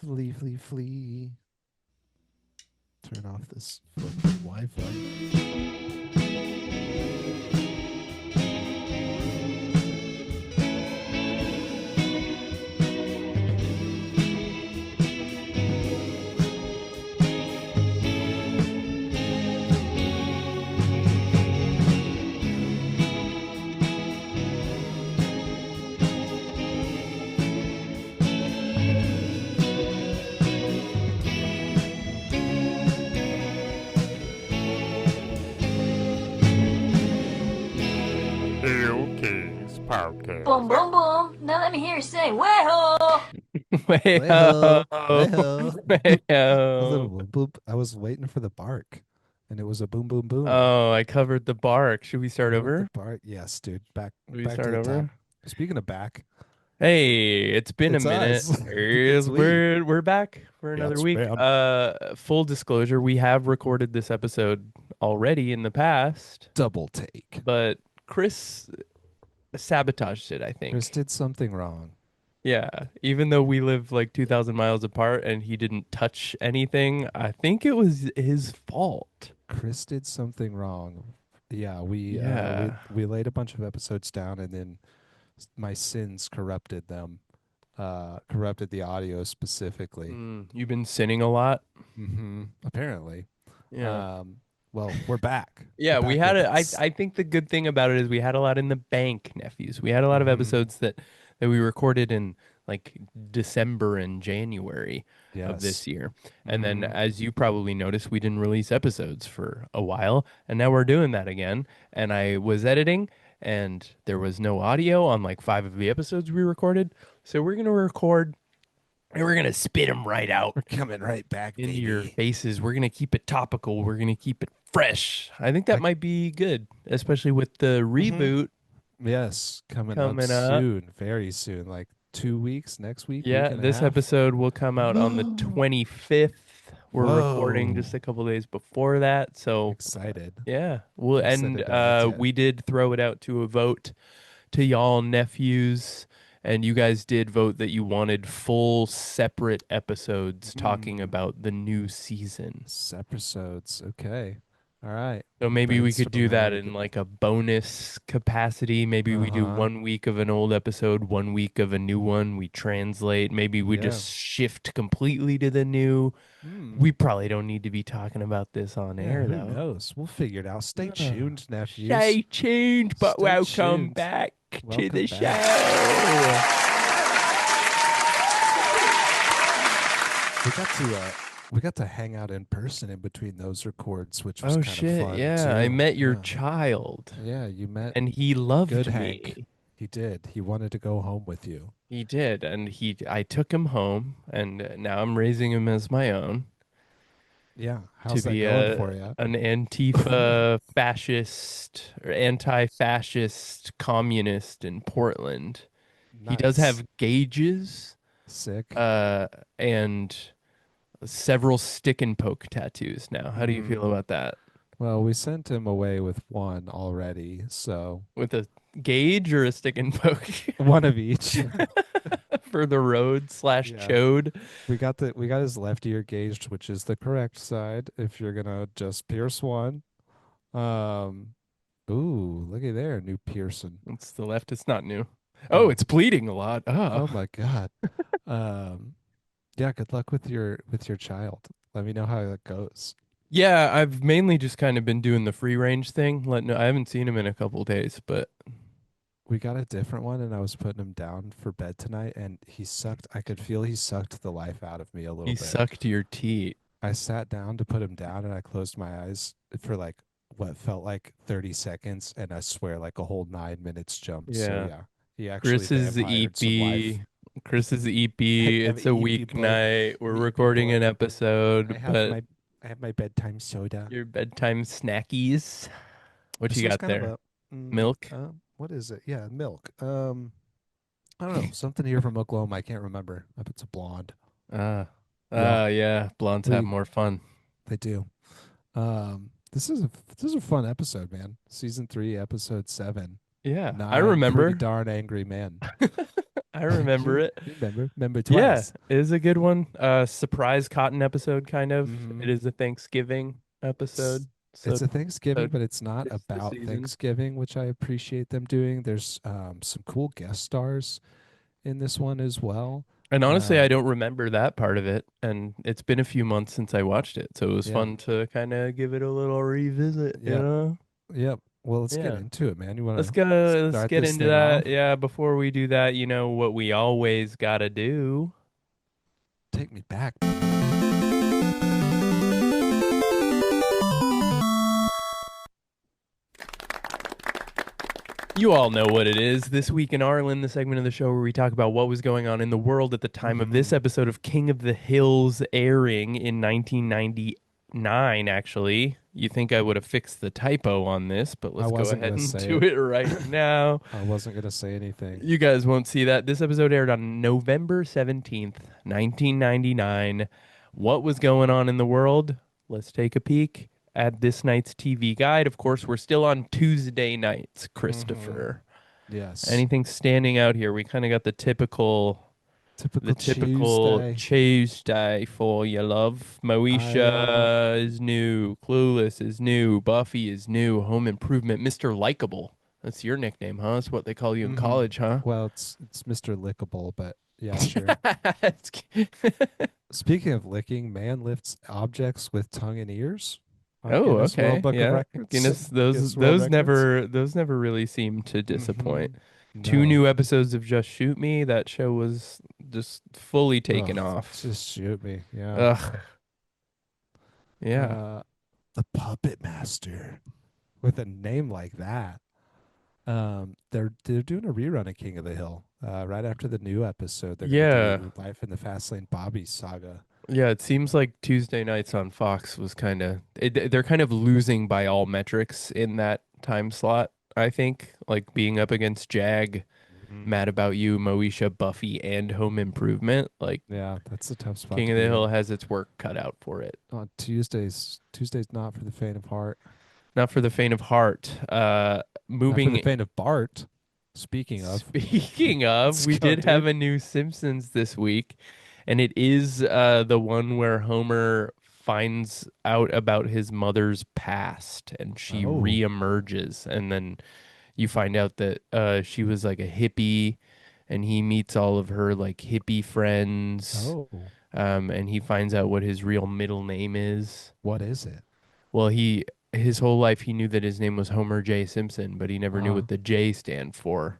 Flee, flee, flee. Turn off this fucking Wi-Fi. Kings Boom, Podcast. boom, boom. Now let me hear you say, way-ho! Way-ho, Way-ho. way-ho. A little Way-ho. boop, boop. I was waiting for the bark, and it was a boom, boom, boom. Oh, I covered the bark. Should we start Covered the over? bark. Yes, dude. Back, Should we back to start the top. over? Speaking of back, Hey, it's been a it's minute. us. Yes, It's we. we're back for another Yes, week. ma'am. Full disclosure, we have recorded this episode already in the past, Double take. but Chris sabotaged it, I Chris think. did something wrong. Yeah, even though we live like 2,000 miles apart and he didn't touch anything, I think it was his fault. Chris did something wrong. Yeah, Yeah. we laid a bunch of episodes down, and then my sins corrupted them. Corrupted the audio specifically. You've been sinning a lot. Apparently. Yeah. Um, well, we're back. We're Yeah, we back had with a I this. I think the good thing about it is we had a lot in the bank, nephews. We had a lot of Mm-hmm. episodes that we recorded in like December and January of Yes. this year. And then Mm-hmm. as you probably noticed, we didn't release episodes for a while, and now we're doing that again. And I was editing and there was no audio on like 5 of the episodes we recorded. So we're going to record and we're going to spit them right out We're coming right back, into your baby. faces. We're gonna keep it topical. We're gonna keep it fresh. I think that Like, might be good, especially with the hmm reboot yes, coming up coming up. soon, very soon, like 2 weeks, next week, week Yeah, and a this half. episode will come out on the 25th. We're recording just Whoa. a couple days before that, so Excited. yeah. Well, Don't send and it out yet. we did throw it out to a vote to y'all nephews, and you guys did vote that you wanted full separate episodes talking Hmm. about the new season. Episodes. Okay. All right. So maybe we could do Brainstorming how that to in get. like a bonus capacity. Maybe we do Uh-huh. 1 week of an old episode, 1 week of a new one. We translate. Maybe we Yeah. just shift completely to the new. Hmm. We probably don't need to be talking about this on Yeah, air who though. knows? We'll figure it out. Stay Uh, tuned, nephews. Stay tuned, but Stay welcome tuned. back to Welcome the back. show. We got to hang out in person in between those records, which was Oh kind of shit, fun yeah. I too. met your Yeah. child Yeah, you met and he good loved Hank. me. He did. He wanted to go home with you. He did, and I took him home, and now I'm raising him as my own. Yeah. To How's that be going a for you? an Antifa fascist or anti-fascist communist in Portland. He does Nice. have gauges, Sick. uh, and several stick and poke tattoos now. How do you Hmm. feel about that? Well, we sent him away with one already, so With a gauge or a stick and poke one of each. for the road slash Yeah. chode? We got his left ear gauged, which is the correct side if you're gonna just pierce one. Um, ooh, looky there, new piercing. It's the left. It's not new. Oh, Oh, it's bleeding a lot. oh Oh. my God. Um, yeah, good luck with your child. Let me know how that goes. Yeah, I've mainly just kind of been doing the free range thing. I haven't seen him in a couple days, but We got a different one, and I was putting him down for bed tonight, and he sucked. I could feel he sucked the life out of me a little he bit. sucked your teeth. I sat down to put him down, and I closed my eyes for like what felt like 30 seconds, and I swear like a whole 9 minutes jumped. So Yeah. yeah, he actually Chris's vampired some life. EP. Chris's I EP. have It's a an EP boy. weeknight. We're An EP recording an boy. I episode, have but my I have my bedtime soda. your bedtime snackies. What This you was got kind of there? a Milk? what is it? Yeah, milk. I don't know, something here from Oklahoma. I can't remember. If it's a blonde. Ah. Yeah, Yeah. Blondes have we more fun. they do. This is a fun episode, man. Season 3, episode 7. Yeah, I Nine pretty remember. darn angry men. I remember You it. remember Yeah, twice. it is a good one. Surprise cotton episode, kind of. Hmm It is a Thanksgiving It's, episode, so it's a Thanksgiving, so but it's not it's the about season. Thanksgiving, which I appreciate them doing. There's some cool guest stars in this one as well. And honestly, I Um, don't remember that part of it, and it's been a few months since I watched it, so it was yeah, fun to kind of give it a little revisit, you yep, know? yep. Well, let's get Yeah. into it, man. You want Let's to go. Let's start get this into thing that. off? Yeah, before we do that, you know what we always gotta do. Take me back. You all know what it is. This week in Arlen, the segment of the show where we talk about what was going on in the world at the time of this Hmm episode of King of the Hills airing in 1999, actually. You think I would have fixed the typo on this, but I let's go wasn't ahead gonna and say do it. it right now. I wasn't gonna say anything. You guys won't see that. This episode aired on November 17th, 1999. What was going on in the world? Let's take a peek at this night's TV guide. Of course, we're still on Tuesday nights, Hmm Christopher. Yes. Anything standing out here? We kind of got the Typical typical Tuesday. Tuesday for you, love. I Moesha is new. Clueless is new. Buffy is new. Home Improvement. Mr. Likeable. That's your nickname, huh? That's what they call you in hmm college, huh? Well, it's Mr. Lickable, but yeah, sure. Speaking of licking, man lifts objects with tongue and ears on Oh, Guinness World okay. Book of Yeah. Records. Guinness, those Guinness World those Records. never really seem to Hmm disappoint. Two No. new episodes of Just Shoot Me. That show was just fully taken Ugh, off. just shoot me. Yeah. Ugh. Yeah. Uh, the Puppet Master with a name like that. They're doing a rerun of King of the Hill. Right after the new episode, they're gonna Yeah. do Life in the Fastlane Bobby saga. Yeah, it seems like Tuesday nights on Fox was they're kind of losing by all metrics in that time slot, I think. Like being up against Jag, Hmm Mad About You, Moesha, Buffy, and Home Improvement. Like Yeah, that's a tough spot King to of the be Hill in. has its work cut out for it. On Tuesdays, Tuesdays not for the faint of heart. Not for the faint of heart. Not for the Moving faint of Bart. Speaking of, Speaking of, let's we go, did have dude. a new Simpsons this week, and it is the one where Homer finds out about his mother's past and she Oh, reemerges, and then you find out that she was like a hippie, and he meets all of her like hippie friends, oh, and he finds out what his real middle name is. what is it? Well, his whole life he knew that his name was Homer J. Simpson, but he never knew Uh-huh. what the J stand for.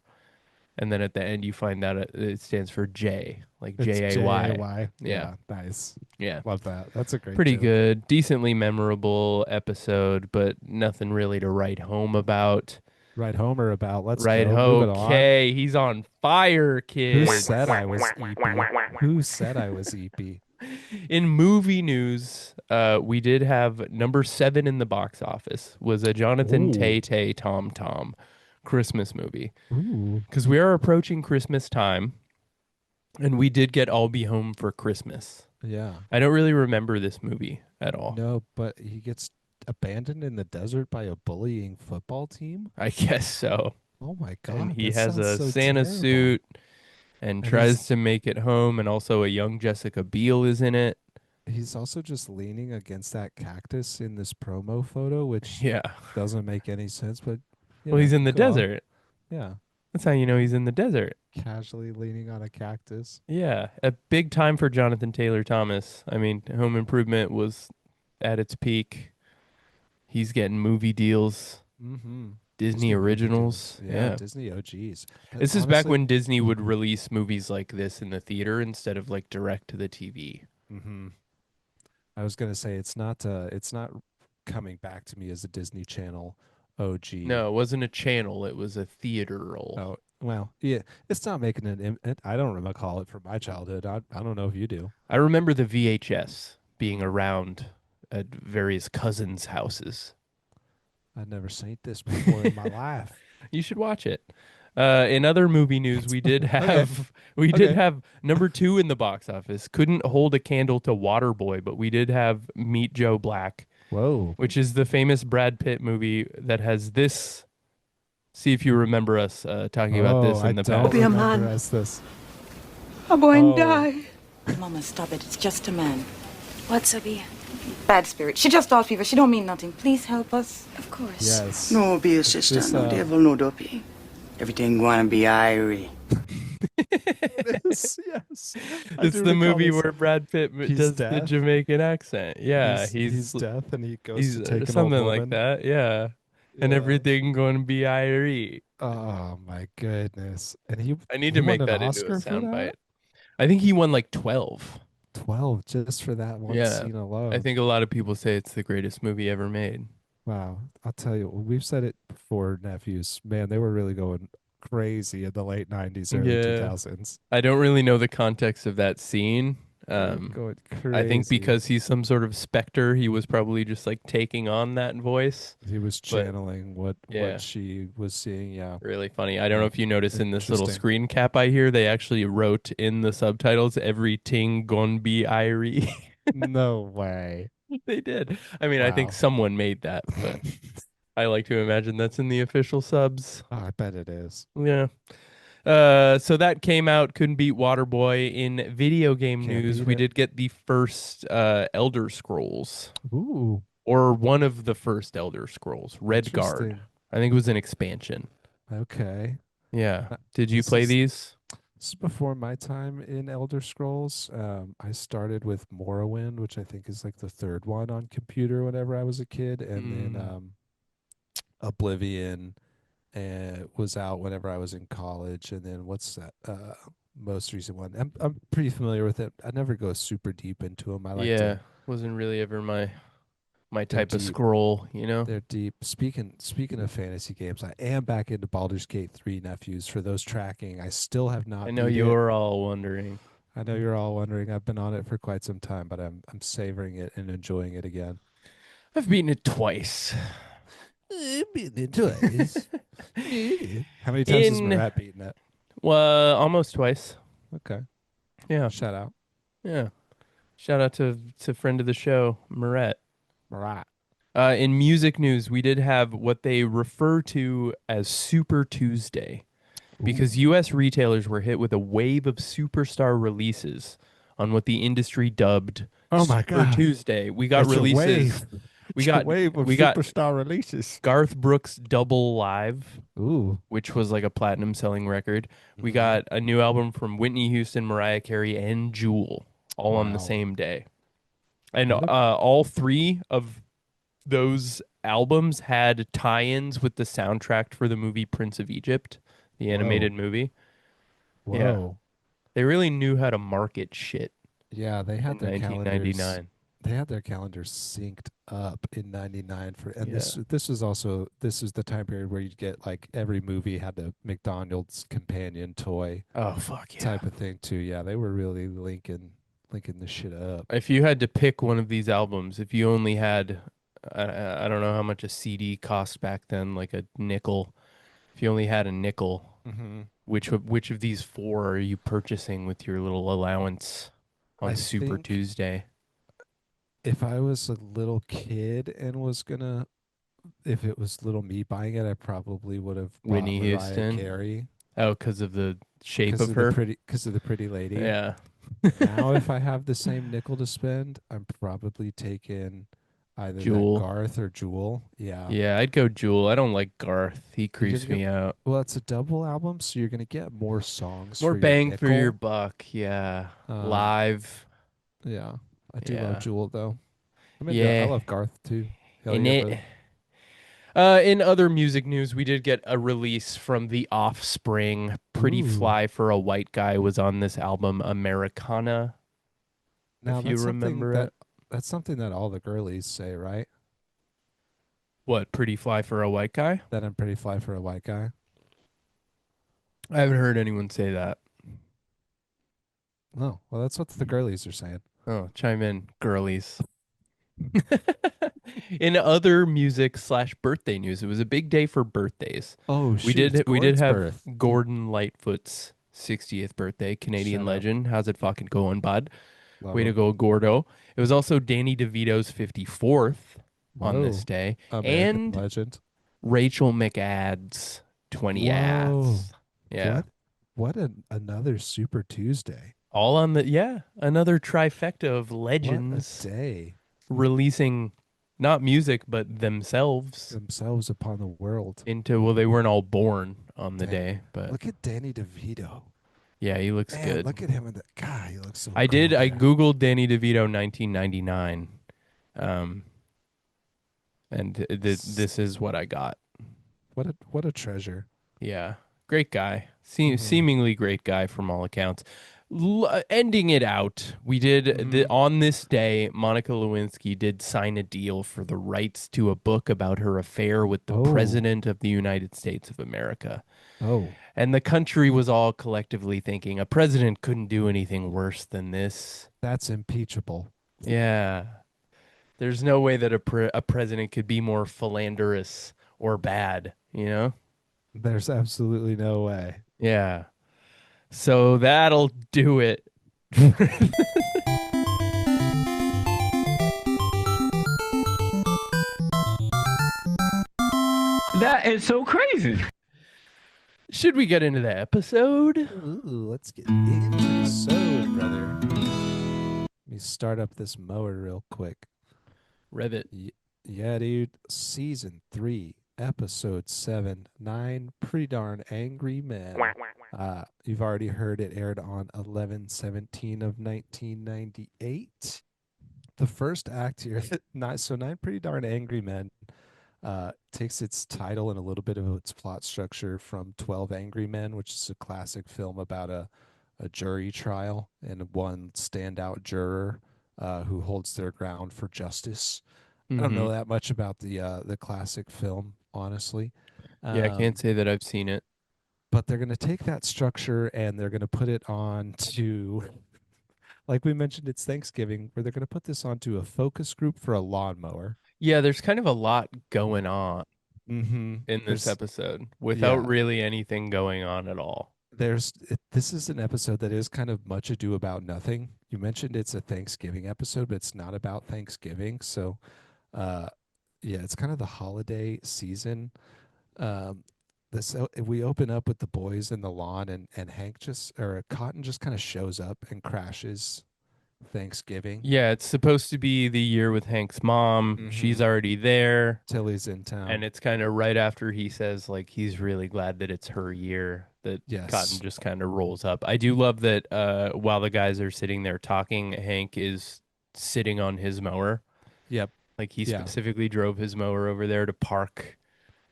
And then at the end, you find out it stands for J, like It's Jay. J-A-Y. Yeah, Yeah, nice. yeah. Love that. That's a great Pretty joke. good, decently memorable episode, but nothing really to write home about. Right, Homer about let's Right, go, move it on. okay. He's on fire, Who kids. said I was EP? Who said I was EP? In movie news, we did have number 7 in the box office was a Jonathan Ooh. Tay Tay Tom Tom Christmas movie. Ooh. Because we are approaching Christmas time, and we did get I'll Be Home for Christmas. Yeah. I don't really remember this movie at all. No, but he gets abandoned in the desert by a bullying football team. I guess so. Oh my And God, he that has sounds a so Santa terrible. suit and And tries to make it home, and also a young Jessica Biel is in it. he's also just leaning against that cactus in this promo photo, which Yeah. doesn't make any sense, but Well, he's in the go on. desert. Yeah, That's how you know he's in the desert. casually leaning on a cactus. Yeah. A big time for Jonathan Taylor Thomas. I mean, Home Improvement was at its peak. He's getting movie deals, Mm-hmm. Disney movie originals. deals. Yeah, Yeah. Disney OGs. But This is back honestly, when Disney would mhm, release movies like this in the theater instead of like direct to the TV. mhm. I was gonna say it's not coming back to me as a Disney Channel OG. No, it wasn't a channel, it was a theater role. Oh well, yeah, it's not making I don't recall it from my childhood. I don't know if you do. I remember the VHS being around at various cousins' houses. I'd never seen this before in my life. You should watch it. In other movie news, we did Okay, have we did okay. have number 2 in the box office. Couldn't hold a candle to Waterboy, but we did have Meet Joe Black, Whoa. which is the famous Brad Pitt movie that has this See if you remember us talking about Oh, this I in the don't past. Be a remember man. as this. I'm going to Oh, die. Mama, stop it. It's just a man. What's Abby? Bad spirit. She just thought fever. She don't mean nothing. Please help us. Of course. yes. No, be a sister. This, No devil, no dopey. Everything gonna be irie. it is, yes. I It's do the recall movie this. where Brad Pitt He's does the deaf. Jamaican accent. Yeah, He's deaf and he goes he's to take an old something like woman. that. Yeah, and Yeah. everything going to be Irie. Oh my goodness. And he I need he to won make an that into a Oscar for soundbite. that? I think he won like 12. 12 just for that one Yeah, scene I alone. think a lot of people say it's the greatest movie ever made. Wow. I'll tell you, we've said it before, nephews. Man, they were really going crazy in the late 90s, early Yeah, 2000s. I don't really know the context of that scene. They were going I think crazy. because he's some sort of specter, he was probably just like taking on that voice. He was But channeling what yeah, she was seeing. Yeah. really funny. I don't know Um, if you noticed in this little interesting. screen cap I hear, they actually wrote in the subtitles everything gon' be Irie. No way. They did. I mean, I think Wow. someone made that, but I like to imagine that's in the official subs. Oh, I bet it is. Yeah. So that came out, couldn't beat Waterboy. In video game Can't news, beat we it. did get the first Elder Scrolls, Ooh, or one of the first Elder Scrolls, Red Guard. interesting. I think it was an expansion. Okay. Yeah. Uh, Did you This play is these? this is before my time in Elder Scrolls. I started with Morrowind, which I think is like the third one on computer whenever I was a kid, and then Mm, Oblivion was out whenever I was in college, and then what's that most recent one? I'm pretty familiar with it. I never go super deep into them. I like to. yeah. Wasn't really ever my They're type of deep. scroll, you know? They're deep. Speaking of fantasy games, I am back into Baldur's Gate 3, nephews. For those tracking, I still have I not know beat it. you're all wondering. I know you're all wondering. I've been on it for quite some time, but I'm savoring it and enjoying it again. I've beaten it twice. Beating it twice. How many times has In, Marat beaten it? well, almost twice. Okay. Yeah. Shout out. Yeah. Shout out to friend of the show, Moret. Marat. In music news, we did have what they refer to as Super Tuesday because Ooh. U.S. retailers were hit with a wave of superstar releases on what the industry dubbed Oh my Super God. Tuesday. We got It's a releases. wave. We It's a got wave of we got superstar releases. Garth Brooks' Double Live, Ooh. which was like a platinum selling record. We Mhm. got a new album from Whitney Houston, Mariah Carey, and Jewel all on the Wow. same day. And What a all three of those albums had tie-ins with the soundtrack for the movie Prince of Egypt, the animated whoa. movie. Yeah. Whoa. They really knew how to market shit Yeah, they had in their calendars 1999. they had their calendars synced up in 99 for, and Yeah. this is the time period where you'd get like every movie had a McDonald's companion toy Oh, fuck yeah. type of thing too. Yeah, they were really linking this shit up. If you had to pick one of these albums, if you only had, I don't know how much a CD cost back then, like a nickel. If you only had a nickel, Mm-hmm. which of these four are you purchasing with your little allowance I on Super think Tuesday? if I was a little kid and was gonna, if it was little me buying it, I probably would have bought Whitney Mariah Houston. Carey Oh, because of the shape of her. because of the pretty lady. Yeah. Now, if I have the same nickel to spend, I'm probably taking either that Jewel. Garth or Jewel. Yeah. Yeah, I'd go Jewel. I don't like Garth. He You're creeps gonna get, me out. well, it's a double album, so you're gonna get more songs More for your bang for your nickel. buck. Yeah. Um, Live. yeah. I do love Yeah. Jewel though. I Yeah. love Garth too. Hell In yeah, it. brother. In other music news, we did get a release from The Offspring. Pretty Ooh. Fly for a White Guy was on this album, Americana, Now if you remember it. that's something that all the girlies say, right? What, Pretty Fly for a White Guy? That I'm pretty fly for a white guy. I haven't heard anyone say that. Oh, well, that's what the girlies are saying. Oh, chime in, girlies. In other music slash birthday news, it was a big day for birthdays. Oh We shoot! It's did Gord's have birth. Gordon Lightfoot's 60th birthday, Canadian Shut up. legend. How's it fucking going, bud? Love Way to him. go, Gordo. It was also Danny DeVito's 54th on Whoa. this day, American and legend. Rachel McAdams' 20 Whoa. aths. Yeah. What another Super Tuesday. All on the, yeah, another trifecta of What a legends day. releasing not music, but themselves Themselves upon the world. into, well, they weren't all born on the Dang. day, but Look at Danny DeVito. yeah, he looks Man, good. look at him in the guy. He looks so I cool did, I there. Googled Danny DeVito 1999. Um, and this is what I got. What a treasure. Yeah, great guy. Mm-hmm. Seemingly great guy from all accounts. Ending it out, we did Mm-hmm. on this day. Monica Lewinsky did sign a deal for the rights to a book about her affair with the Oh. President of the United States of America. Oh. And the country was all collectively thinking a president couldn't do anything worse than this. That's impeachable. Yeah, there's no way that a president could be more philanderous or bad. You know? There's absolutely no way. Yeah. So that'll do it. That is so crazy. Should we get into the episode? Ooh, let's get into the episode, brother. Let me start up this mower real quick. Rev it. Yeah, dude. Season 3, episode 7, 9 pretty darn angry men. You've already heard it aired on 11/17 of 1998. The first act here, nine pretty darn angry men, takes its title and a little bit of its plot structure from 12 Angry Men, which is a classic film about a jury trial and one standout juror who holds their ground for justice. I don't know that much about the classic film, honestly. Yeah, I can't say that I've seen it. But they're going to take that structure and they're going to put it on to, like we mentioned, it's Thanksgiving, where they're going to put this onto a focus group for a lawnmower. Yeah, there's kind of a lot going on Mm-hmm. in this There's, episode without yeah, really anything going on at all. this is an episode that is kind of much ado about nothing. You mentioned it's a Thanksgiving episode, but it's not about Thanksgiving. So, uh, yeah, it's kind of the holiday season. Um, we open up with the boys in the lawn, and Hank Cotton just kind of shows up and crashes Thanksgiving. Yeah, it's supposed to be the year with Hank's mom. She's Mm-hmm. already there. Tilly's in And town. it's kind of right after he says, like, he's really glad that it's her year, that Cotton Yes. just kind of rolls up. I do love that while the guys are sitting there talking, Hank is sitting on his mower. Yep. Like, he Yeah. specifically drove his mower over there to park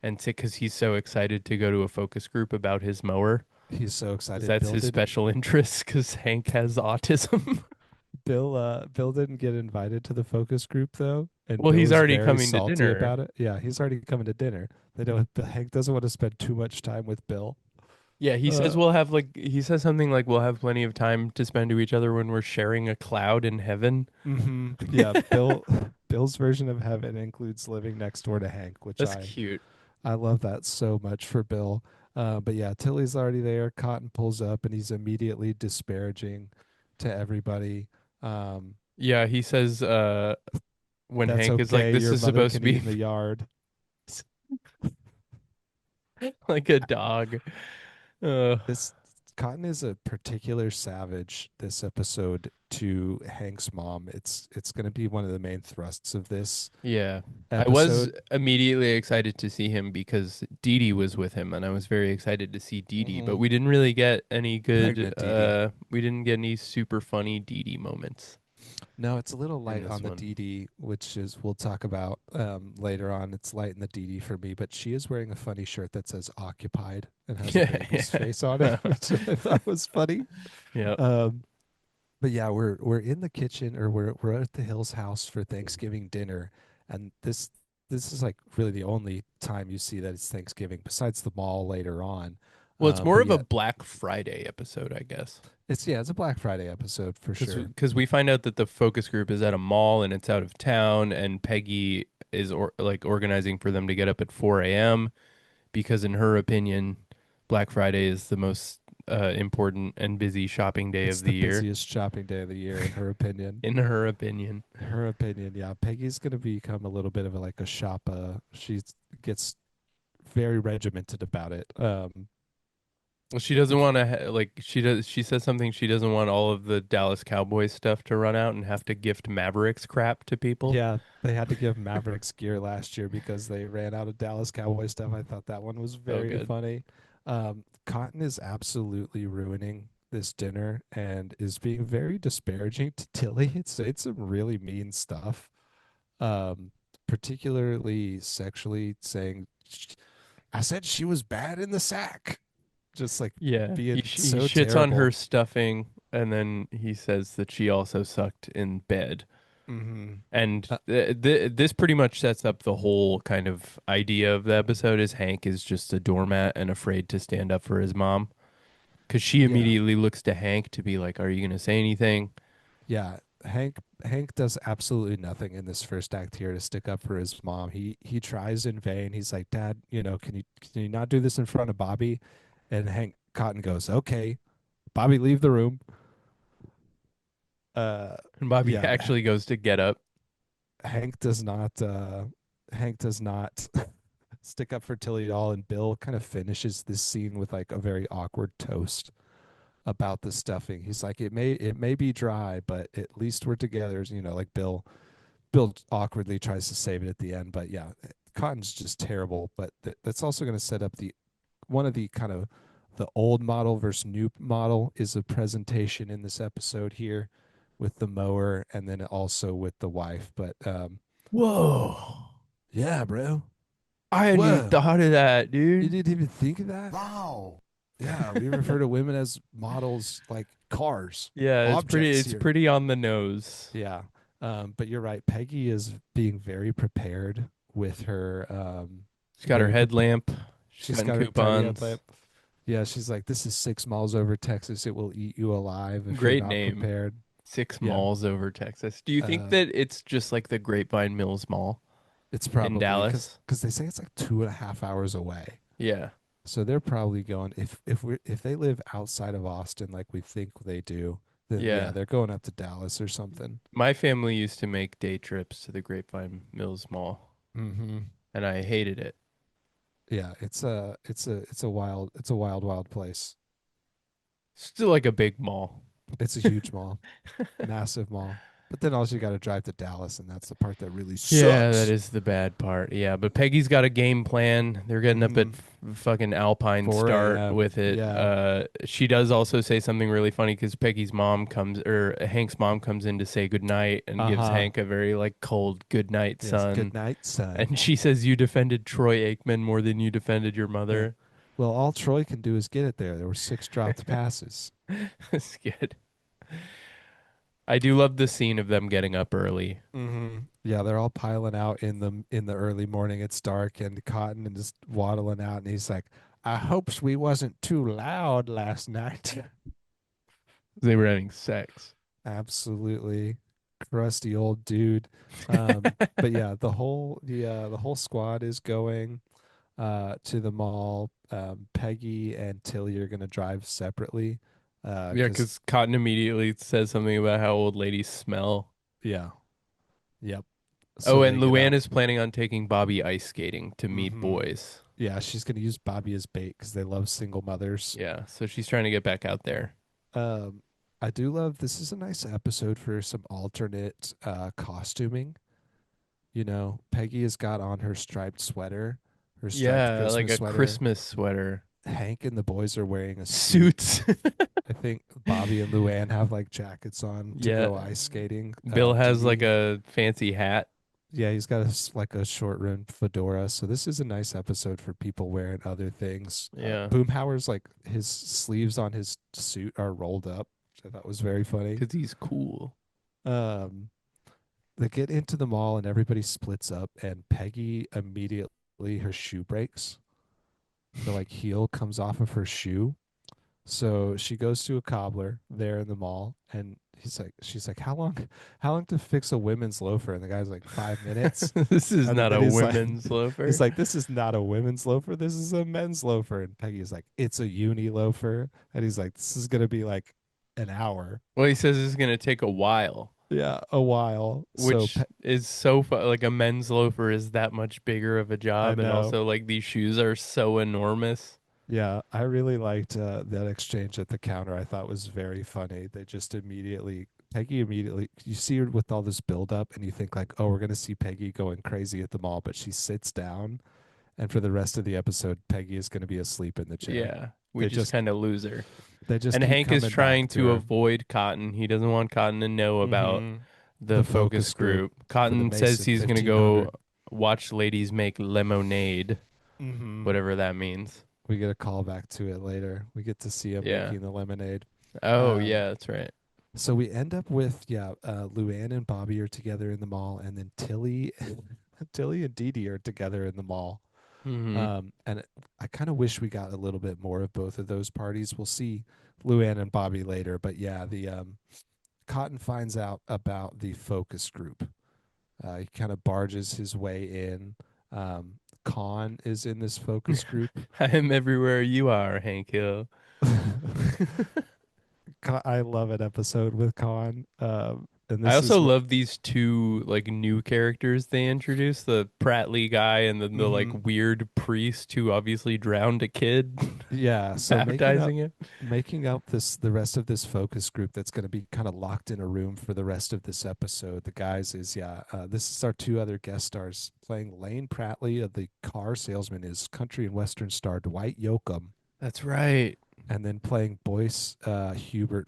and sit because he's so excited to go to a focus group about his mower. He's so 'Cause excited. that's his special interest because Hank has autism. Bill didn't get invited to the focus group though, and Well, Bill he's was already very coming to salty dinner. about it. Yeah, he's already coming to dinner. They don't. Hank doesn't want to spend too much time with Bill. Yeah, he says he says something like we'll have plenty of time to spend to each other when we're sharing a cloud in heaven. Mm-hmm. Yeah, Bill's version of heaven includes living next door to Hank, which That's cute. I love that so much for Bill. But yeah, Tilly's already there. Cotton pulls up, and he's immediately disparaging to everybody. Yeah, he says when That's Hank is like, okay. this Your is mother supposed to can eat be in the yard. like a dog. Uh, This Cotton is a particular savage this episode to Hank's mom. It's going to be one of the main thrusts of this yeah. I was episode. immediately excited to see him because Dee Dee was with him, and I was very excited to see Dee Dee, but Mhm. we didn't really get any good, Pregnant Dee Dee. we didn't get any super funny Dee Dee moments No, it's a little in light this on the one. DD, which is we'll talk about later on. It's light in the DD for me, but she is wearing a funny shirt that says "occupied" and has a Yeah, baby's yeah. face on it, which I thought was funny. Yeah. But yeah, we're in the kitchen, or we're at the Hills house for Thanksgiving dinner, and this is like really the only time you see that it's Thanksgiving, besides the mall later on. Well, it's more But of a yeah, Black Friday episode, I guess. it's a Black Friday episode for sure. Because we find out that the focus group is at a mall and it's out of town, and Peggy is organizing for them to get up at 4 a.m. because, in her opinion, Black Friday is the most important and busy shopping day It's of the the year. busiest shopping day of the year, in her opinion. In her opinion. Her opinion, yeah. Peggy's gonna become a little bit of like a shop. She gets very regimented about it. Well, she doesn't want to like she does. She says something. She doesn't want all of the Dallas Cowboys stuff to run out and have to gift Mavericks crap to people. Yeah, they had to give Mavericks gear last year because they ran out of Dallas Cowboy stuff. I thought that one was So very good. funny. Cotton is absolutely ruining this dinner and is being very disparaging to Tilly. It's some really mean stuff. Um, Particularly sexually saying, "I said she was bad in the sack," just like Yeah, being he so shits on her terrible. stuffing, and then he says that she also sucked in bed. Hmm And Uh, this pretty much sets up the whole kind of idea of the episode is Hank is just a doormat and afraid to stand up for his mom. Because she yeah, immediately looks to Hank to be like, "Are you going to say anything?" yeah. Hank does absolutely nothing in this first act here to stick up for his mom. He tries in vain. He's like, "Dad, can you not do this in front of Bobby?" And Hank Cotton goes, "Okay, Bobby, leave the room." Uh, And Bobby yeah, actually goes to get up. Hank does not. Hank does not stick up for Tilly at all. And Bill kind of finishes this scene with like a very awkward toast about the stuffing. He's like, it may be dry, but at least we're together. Like Bill awkwardly tries to save it at the end, but yeah, Cotton's just terrible. But that's also going to set up the one of the kind of the old model versus new model is a presentation in this episode here with the mower and then also with the wife. But Whoa. yeah, bro. I hadn't even Whoa. thought of that, You dude. didn't even think of that? Wow. Yeah, we refer to women as models like cars, Yeah, objects it's here. pretty on the nose. Yeah. But you're right. Peggy is being very prepared with her She's got her headlamp. She's she's cutting got her tiny headlamp. coupons. Yeah, she's like, this is 6 miles over Texas. It will eat you alive if you're Great not name. prepared. Six Yeah. malls over Texas. Do you think Uh that it's just like the Grapevine Mills Mall it's in probably Dallas? because they say it's like 2.5 hours away. Yeah. So they're probably going if they live outside of Austin like we think they do, then yeah, Yeah. they're going up to Dallas or something. My family used to make day trips to the Grapevine Mills Mall, Mm-hmm. and I hated it. Yeah, it's a wild place. Still like a big mall. It's a huge mall, massive mall. But then also you got to drive to Dallas, and that's the part that really Yeah, that sucks. is the bad part. Yeah, but Peggy's got a game plan. They're getting up at Mm-hmm. fucking Alpine 4 start a.m. with it. Yeah. She does also say something really funny because Peggy's mom comes, or Hank's mom comes in to say goodnight and Uh gives huh. Hank a very like cold good night, Yes. son. Good night, son. And she says you defended Troy Aikman more than you defended your Yeah. mother. Well, all Troy can do is get it there. There were 6 dropped passes. That's good. I do love the scene of them getting up early. Mm-hmm. Yeah, they're all piling out in the early morning. It's dark, and Cotton and just waddling out, and he's like, "I hopes we wasn't too loud last night." They were having sex. Absolutely crusty old dude. But yeah, the whole squad is going to the mall. Peggy and Tilly are gonna drive separately. Yeah, Because because Cotton immediately says something about how old ladies smell. yeah, yep. Oh, So and they get Luann out. is planning on taking Bobby ice skating to meet Hmm boys. Yeah, she's gonna use Bobby as bait because they love single mothers. Yeah, so she's trying to get back out there. Um, I do love this is a nice episode for some alternate costuming. Peggy has got on her striped sweater, her striped Yeah, like Christmas a sweater. Christmas sweater. Hank and the boys are wearing a suit. Suits. I think Bobby and Luann have like jackets on to Yeah. go ice skating. Bill has like Dee a fancy hat. Yeah, he's got like a short rimmed fedora. So this is a nice episode for people wearing other things. Yeah, Boomhauer's like his sleeves on his suit are rolled up, which I thought was very funny. because he's cool. Um, they get into the mall and everybody splits up, and Peggy immediately her shoe breaks. The like heel comes off of her shoe. So she goes to a cobbler there in the mall, and she's like, how long to fix a women's loafer? And the guy's like, 5 minutes. This is And, not and a women's loafer. he's like, this is not a women's loafer. This is a men's loafer. And Peggy's like, it's a uni loafer. And he's like, this is gonna be like an hour. Well, he says it's gonna take a while. Yeah, a while. So which is so like a men's loafer is that much bigger of a I job, and know. also like these shoes are so enormous. Yeah, I really liked that exchange at the counter. I thought was very funny. Peggy immediately, you see her with all this buildup, and you think like, oh, we're gonna see Peggy going crazy at the mall, but she sits down, and for the rest of the episode, Peggy is gonna be asleep in the chair. Yeah, we They just just kind of lose her. they just And keep Hank is coming back trying to to her. avoid Cotton. He doesn't want Cotton to know about Mm-hmm. the The focus focus group group. for the Cotton says Mason he's going to go 1500. watch ladies make lemonade, Mm-hmm. whatever that means. We get a call back to it later. We get to see him Yeah. making the lemonade. Oh, Um, yeah, that's right. so we end up with Luann and Bobby are together in the mall, and then Tilly and Dee Dee are together in the mall. Hmm. I kind of wish we got a little bit more of both of those parties. We'll see Luann and Bobby later, but yeah, the Cotton finds out about the focus group. He kind of barges his way in. Khan is in this focus group. I'm everywhere you are, Hank Hill. I love an episode with Khan. And I this also is what. love these two like new characters they introduced, the Pratley guy and then the Mhm. like weird priest who obviously drowned a kid Yeah, so baptizing him. making up the rest of this focus group that's going to be kind of locked in a room for the rest of this episode. The guys is this is our two other guest stars playing Lane Pratley of the car salesman is country and western star Dwight Yoakam, That's right. and then playing Boyce Hubert,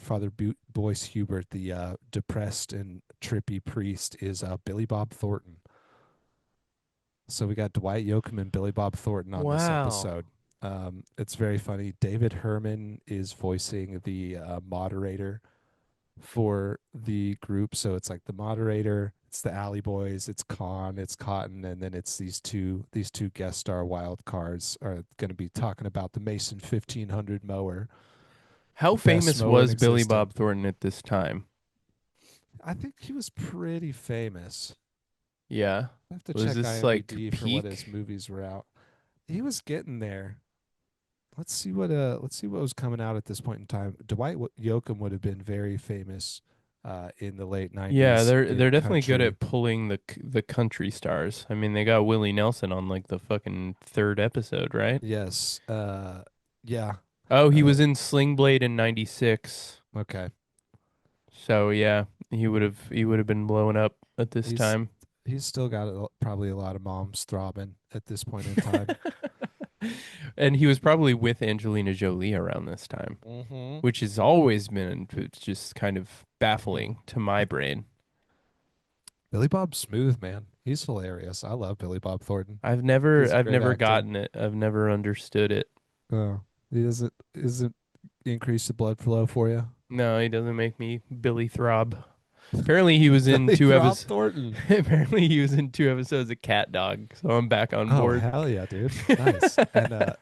Boyce Hubert, the depressed and trippy priest, is Billy Bob Thornton. So we got Dwight Yoakam and Billy Bob Thornton on this Wow. episode. It's very funny. David Herman is voicing the moderator for the group. So it's like the moderator, it's the Alley Boys, it's Con, it's Cotton, and then it's these two guest star wild cards are going to be talking about the Mason 1500 mower, How the best famous mower in was Billy existence. Bob Thornton at this time? I think he was pretty famous. Yeah. I have to Was check this like IMDb for what his peak? movies were out. He was getting there. Let's see what was coming out at this point in time. Yoakam would have been very famous in the late Yeah, 90s they're in definitely good country. at pulling the country stars. I mean, they got Willie Nelson on like the fucking third episode, right? Yes. Yeah. Oh, he Uh, was in Sling Blade in '96. okay. So yeah, Hmm. he would have been blowing up at this He's time. he's still got probably a lot of moms throbbing at this point in time. And he was probably with Angelina Jolie around this time, Mm-hmm. which has always been just kind of Mm-hmm. baffling to my brain. Billy Bob Smooth, man. He's hilarious. I love Billy Bob Thornton. He's a I've great never actor. gotten it. I've never understood it. Oh, he doesn't increase the blood flow for you. No, he doesn't make me Billy throb. Apparently he was in Billy two Throb episodes. Thornton. Apparently he was in two episodes of Cat Dog, so I'm back on Oh board. hell yeah, dude! Nice. And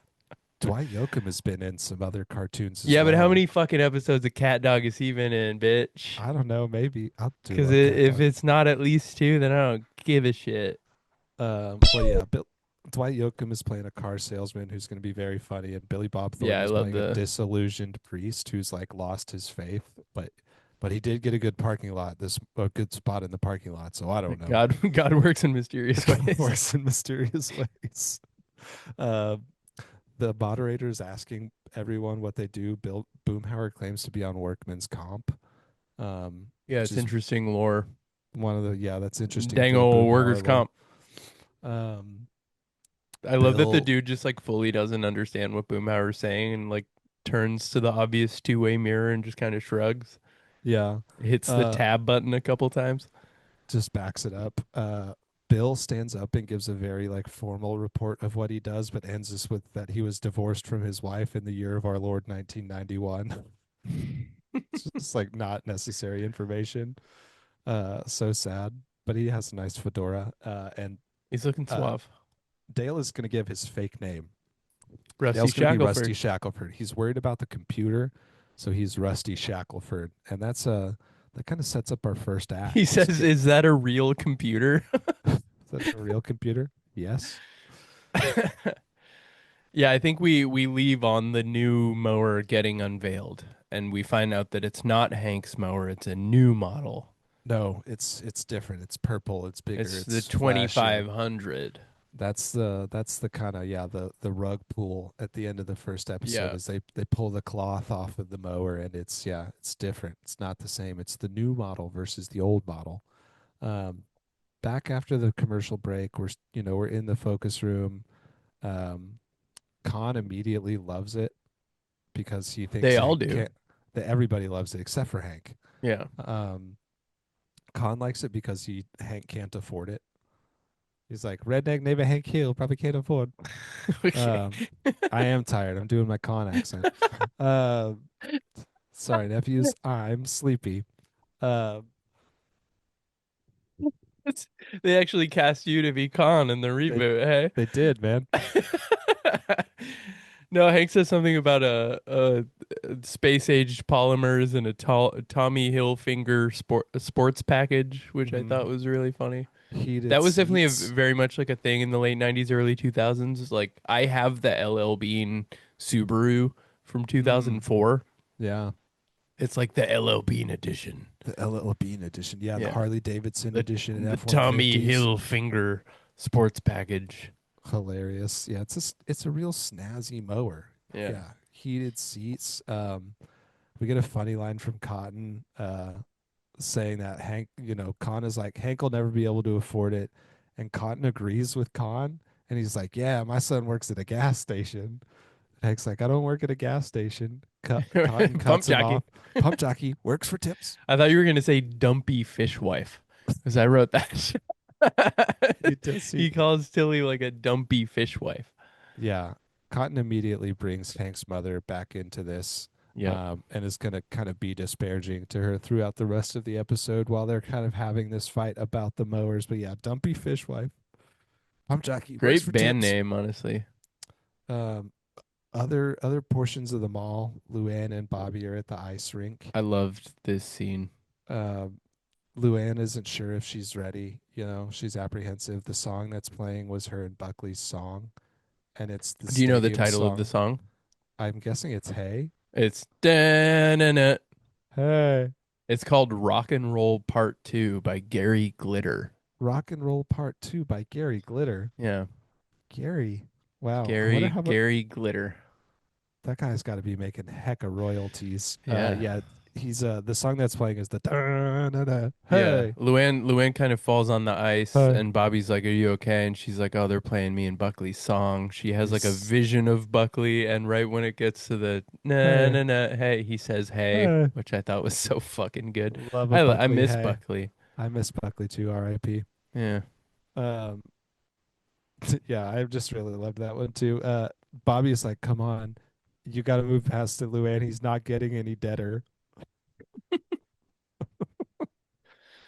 Dwight Yoakam has been in some other cartoons as Yeah, but how well. many fucking episodes of Cat Dog has he been in, bitch? I don't know. Maybe I'll do Because love Cat if Dog. it's not at least two, then I don't give a shit. Well, yeah. Dwight Yoakam is playing a car salesman who's going to be very funny, and Billy Bob Yeah, Thornton I is love playing a the disillusioned priest who's like lost his faith, but he did get a good parking lot. A good spot in the parking lot. So I don't know. God works in mysterious ways. Works in mysterious ways. Uh, the moderator is asking everyone what they do. Bill Boomhauer claims to be on workman's comp, Yeah, which it's is interesting lore. one of the that's interesting Dang for the old workers Boomhauer lore. comp. Um, I love that the Bill, dude just like fully doesn't understand what Boomhauer's saying and like turns to the obvious two-way mirror and just kind of shrugs. yeah, Hits the uh, tab button a couple times. just backs it up. Bill stands up and gives a very like formal report of what he does, but ends this with that he was divorced from his wife in the year of our Lord 1991. It's just like not necessary information. So sad. But he has a nice fedora. And He's looking uh, suave. Dale is going to give his fake name. Rusty Dale's going to be Rusty Shackelford. Shackelford. He's worried about the computer, so he's Rusty Shackelford, and that kind of sets up our first act. He says, "Is that a real computer?" Is that a real computer? Yes. Yeah, I think we leave on the new mower getting unveiled, and we find out that it's not Hank's mower; it's a new model. No, it's different. It's purple. It's bigger. It's the It's flashier. 2500. That's the kind of, yeah, the rug pull at the end of the first episode Yeah. is they pull the cloth off of the mower, and it's, yeah, it's different. It's not the same. It's the new model versus the old model. Um, Back after the commercial break, we're in the focus room. Um, Khan immediately loves it because he thinks They all Hank do. can't. That everybody loves it except for Hank. Yeah. Um, Khan likes it because he Hank can't afford it. He's like, redneck neighbor Hank Hill probably can't afford. Okay. Um, I am tired. I'm doing my Khan accent. Uh, Sorry, nephews. I'm sleepy. Uh, It's- they actually cast you to be Khan in the they reboot, hey? they did, man. No, Hank says something about a space-aged polymers and a Tommy Hilfiger sports package, which I thought Hmm. was really funny. Heated That was definitely seats. very much like a thing in the late 90s, early 2000s. Like I have the LL Bean Subaru from Mm, 2004. yeah, It's like the LL Bean edition. the LL Bean edition. Yeah, the Yeah. Harley Davidson The edition and the F one Tommy fifties. Hilfiger sports package. Hilarious. Yeah, it's a real snazzy mower. Yeah. Yeah, heated seats. We get a funny line from Cotton, saying that Hank, Con is like, Hank will never be able to afford it, and Cotton agrees with Con, and he's like, yeah, my son works at a gas station. Hank's like, I don't work at a gas station. Cotton Pump cuts him jockey. off. Pump jockey works for tips. I thought you were gonna say dumpy fishwife, because I wrote that. He does. He calls Tilly like a dumpy fishwife. Yeah. Cotton immediately brings Hank's mother back into this, Yep. and is going to kind of be disparaging to her throughout the rest of the episode while they're kind of having this fight about the mowers. But yeah, dumpy fishwife. Pump jockey works Great for band tips. name, honestly. Um, other portions of the mall, Luann and Bobby are at the ice rink. I loved this scene. Um, Luann isn't sure if she's ready. She's apprehensive. The song that's playing was her and Buckley's song, and it's the Do you know the stadium title of the song. song? I'm guessing it's Hey. It's da-na-na. Hey. It's called Rock and Roll Part 2 by Gary Glitter. Rock and Roll Part 2 by Gary Glitter. Yeah. Gary. Wow. I wonder Gary how much Gary Glitter. that guy's got to be making heck of royalties. Yeah. Yeah, he's the song that's playing is the da-na-na, Yeah. hey. Luann kind of falls on the ice Hey. and Bobby's like, "Are you okay?" And she's like, "Oh, they're playing me and Buckley's song." She has like a He's vision of Buckley and right when it gets to the na hey. na na hey, he says hey, Hey. which I thought was so fucking good. Love a I Buckley. miss Hey. Buckley. I miss Buckley too, R.I.P. Yeah. Um yeah, I just really loved that one too. Bobby is like, come on, you got to move past it, Luann. He's not getting any deader.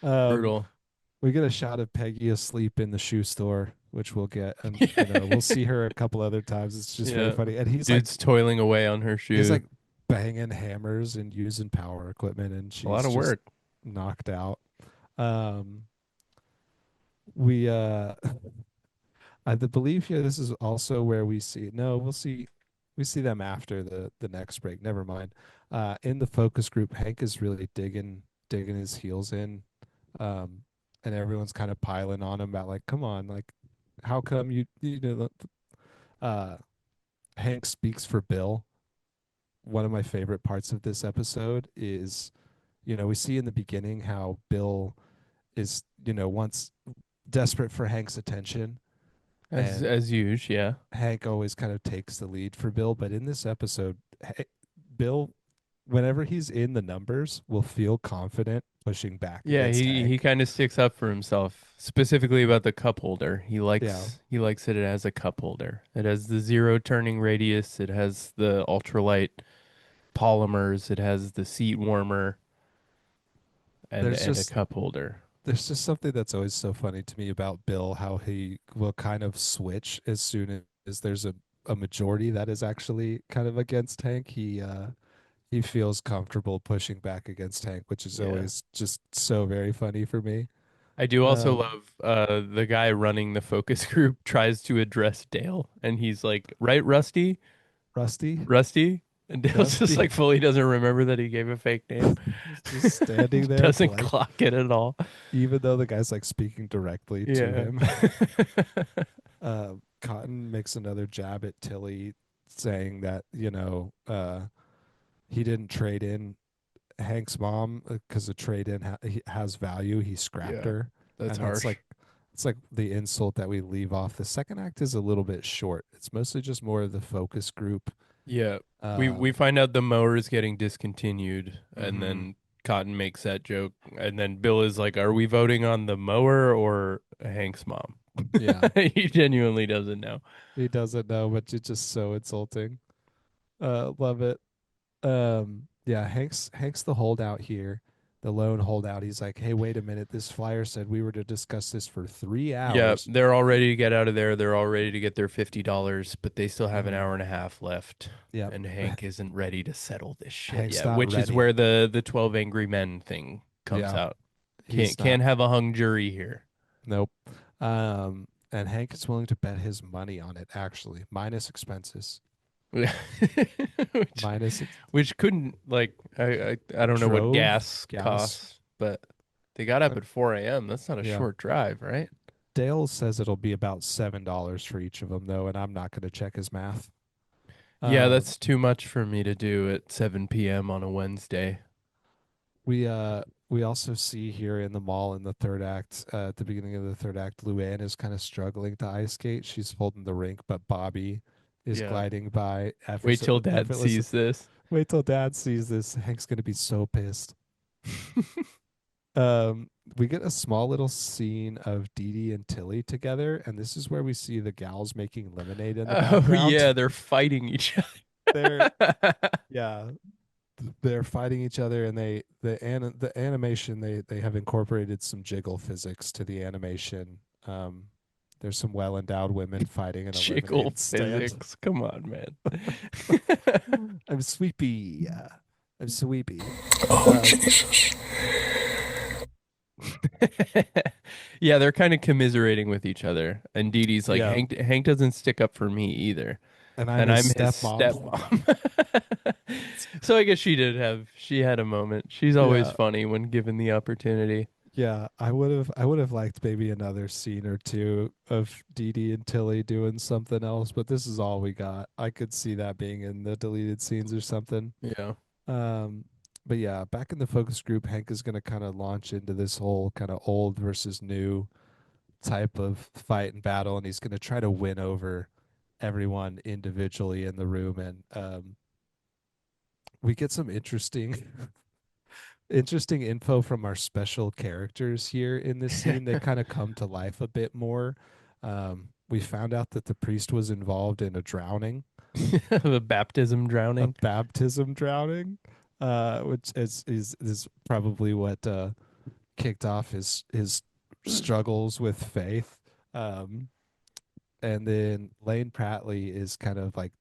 Um, Brutal. we get a shot of Peggy asleep in the shoe store, which we'll get, and we'll see her a couple other times. It's just very Yeah. funny, and Dude's toiling away on her he's shoe. like banging hammers and using power equipment, and A lot she's of just work. knocked out. Um, we I believe here this is also where we see no, we see them after the next break. Never mind. In the focus group, Hank is really digging his heels in, um, and everyone's kind of piling on him about like, come on, like, how come uh, Hank speaks for Bill. One of my favorite parts of this episode is, we see in the beginning how Bill is, once desperate for Hank's attention, and As usual, yeah. Hank always kind of takes the lead for Bill. But in this episode, Bill, whenever he's in the numbers, will feel confident pushing back Yeah, against he Hank. kind of sticks up for himself, specifically about the cup holder. Yeah, He likes it as a cup holder. It has the zero turning radius, it has the ultralight polymers, it has the seat warmer there's and a just cup holder. there's just something that's always so funny to me about Bill, how he will kind of switch as soon as there's a majority that is actually kind of against Hank. He feels comfortable pushing back against Hank, which is Yeah. always just so very funny for me. I do also Um, love the guy running the focus group tries to address Dale and he's like, "Right, Rusty? Rusty, Rusty?" And Dale's just like fully doesn't remember that he gave a fake name. He's just standing there, Doesn't blank, clock it at all. even though the guy's like speaking directly to Yeah. him. Cotton makes another jab at Tilly, saying that he didn't trade in Hank's mom because the trade in has value. He scrapped Yeah, her, that's and that's harsh. like it's like the insult that we leave off. The second act is a little bit short. It's mostly just more of the focus group. Yeah. We Um, find out the mower is getting discontinued, and mhm. then Cotton makes that joke, and then Bill is like, "Are we voting on the mower or Hank's mom?" Yeah, He genuinely doesn't know. he doesn't know, but it's just so insulting. Love it. Yeah, Hank's the holdout here, the lone holdout. He's like, hey, wait a minute, this flyer said we were to discuss this for three Yeah, hours. they're all ready to get out of there. They're all ready to get their $50, but they still have an Mhm. hour and a half left. Yep. And Hank isn't ready to settle this shit Hank's yet, not which is ready. where the 12 Angry Men thing comes Yeah, out. he's not. Can't have a hung jury here. Nope. And Hank is willing to bet his money on it, actually, minus expenses. which, Minus which couldn't like I don't know what gas gas. costs, but they got up Uh, at 4 a.m. That's not a yeah. short drive, right? Dale says it'll be about $7 for each of them, though, and I'm not going to check his math. Yeah, Um, that's too much for me to do at 7 p.m. on a Wednesday. we also see here in the mall in the third act, at the beginning of the third act, Luann is kind of struggling to ice skate. She's holding the rink, but Bobby is Yeah. gliding by Wait till Dad effortlessly. sees this. Wait till Dad sees this. Hank's gonna be so pissed. Um, we get a small little scene of Dee Dee and Tilly together, and this is where we see the gals making lemonade in the Oh yeah, background. they're fighting each They're other. yeah, they're fighting each other, and the animation they have incorporated some jiggle physics to the animation. Um, there's some well endowed women fighting in a Jiggle lemonade stand. physics. Come on, man. I'm sweepy. I'm sweepy. Oh, Um, Jesus. Yeah, they're kind of commiserating with each other. And Dee Dee's like, yeah, Hank doesn't stick up for me either. and I'm And his I'm his stepmom. stepmom. So I guess she had a moment. She's always Yeah. funny when given the opportunity. Yeah, I would have liked maybe another scene or two of Dee Dee and Tilly doing something else, but this is all we got. I could see that being in the deleted scenes or something. Yeah. Um, but yeah, back in the focus group, Hank is gonna kind of launch into this whole kind of old versus new type of fight and battle, and he's gonna try to win over everyone individually in the room, and we get some interesting info from our special characters here in this scene. They kind of come to life a bit more. We found out that the priest was involved in a drowning, The baptism a drowning. baptism drowning, which is probably what kicked off his struggles with faith. Um, and then Lane Pratley is kind of like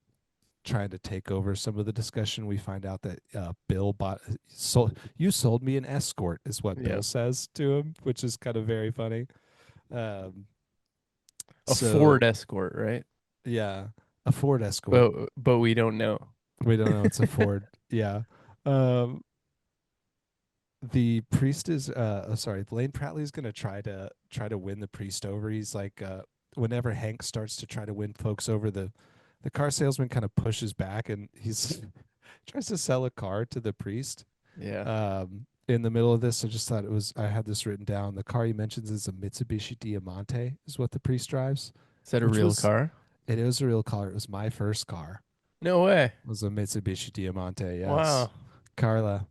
trying to take over some of the discussion. We find out that Bill sold me an escort is what Yeah. Bill says to him, which is kind of very funny. Um, A so Ford Escort, right? yeah, a Ford Escort. But we don't know. We don't know it's a Ford. Yeah. Um, the priest is sorry, Lane Pratley is gonna try to win the priest over. He's like whenever Hank starts to try to win folks over, the car salesman kind of pushes back, and he's tries to sell a car to the priest. Yeah. In the middle of this, I had this written down. The car he mentions is a Mitsubishi Diamante, is what the priest drives. Is that a Which real was car? It is a real car. It was my first car. No way. It was a Mitsubishi Diamante. Yes, Wow. Carla,